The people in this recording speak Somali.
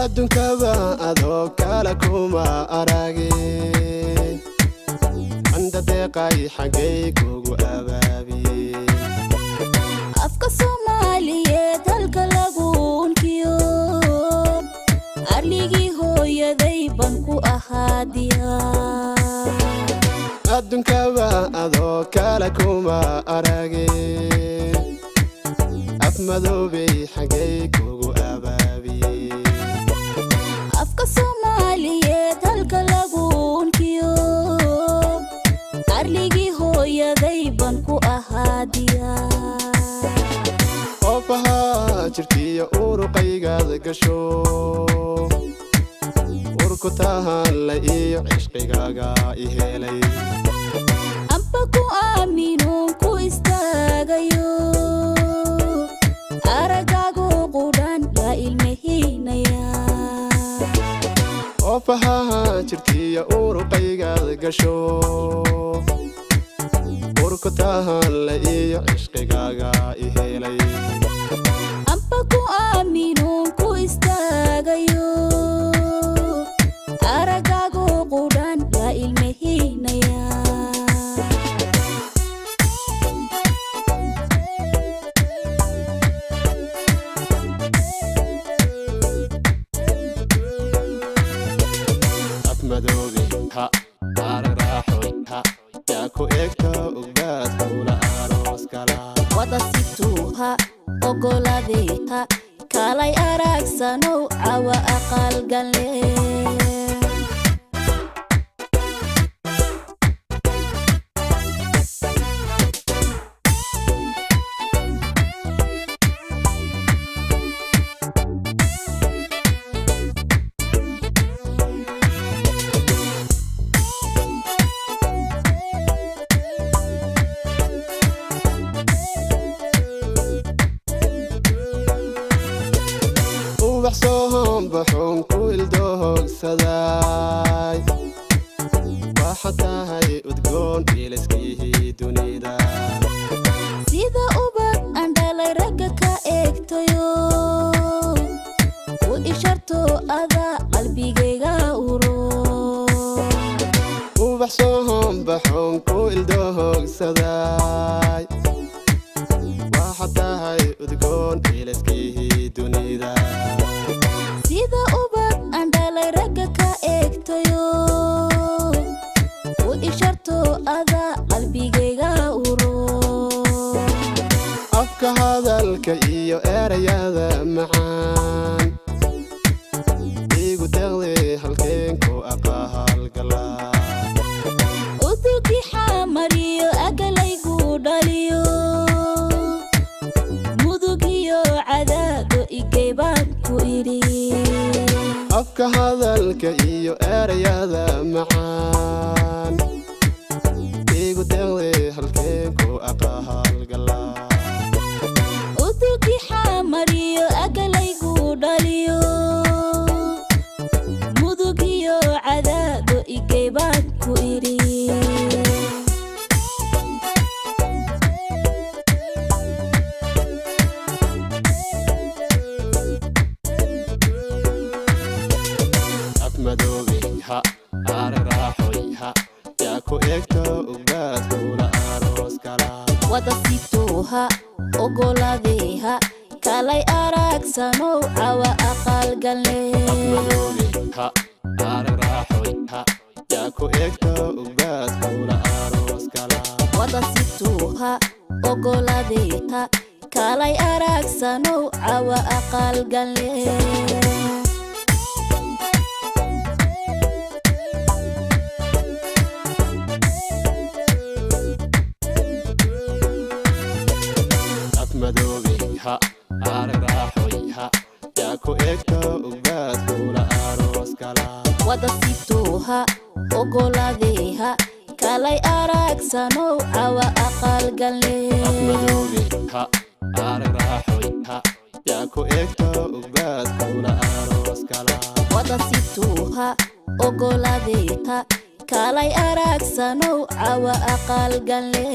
adduunkaba adoo kala kuma aragin anda deeqay xagay kugu abaabiyey afka Soomaaliyeed halka lagu unkiyo arligii hooyaday ban ku ahaadiya adduunkaba adoo kala kuma aragin af madoobay xagay kugu abaabiyey afka Soomaaliyeed halka lagu unkiyo arligii hooyaday ban ku ahaadiya oofaha jirtiyo uruqaygaada gasho urku tahan la iyo cishqigaaga i helay amba ku aamino ku istaagayo aragaagu qudan la ilmehinaya oofaha jirtiyo uruqaygaada gasho urku tahan la iyo cishqigaaga i helay amba ku aamino ku istaagayo aragaagu qudan la ilmehinaya madoobi ha araraxoy ha yaa ku egta ugbaad kula aroos kala wada situha ogoladeha kalay aragsanow cawa aqal galle وبحصوهم بحوم كل دوغ سداي وحتى هاي وتقول إلسكيه دونيدا sida ubad andalay ragga ka eegtayo u isharto ada qalbigayga uro وبحصوهم بحوم كل دوغ سداي وحتى هاي وتقول إلسكيه دونيدا sida ubad andalay ragga ka eegtayo u isharto ada qalbigayga uro afka hadalka iyo erayada macaan igu deeqday halkeen ku aqaal galaa udugi xamariyo agalaygu dhaliyo mudugiyo cadaado igayban ku idhi afka hadalka iyo erayada macaan igu deeqday halkeen ku aqaal galaa udugi xamariyo agalaygu dhaliyo mudugiyo cadaado igayban ku idhi af madoobi ha araraxoy ha yaa ku egta ugbaad kula aroos kala wada situha ogoladeha kalay aragsanow cawa aqal galle madoobi ha araraxoy ha yaa ku egta ugbaad kula aroos kala wada situha ogoladeha kalay aragsanow cawa aqal galle madoobi ha araraxoy ha yaa ku egta ugbaad kula aroos kala wada situha ogoladeha kalay aragsanow cawa aqal galle madoobi ha araraxoy ha yaa ku egto ugaad kula aroos kala wada situha ogoladeeta kalay aragsanow cawa aqal galle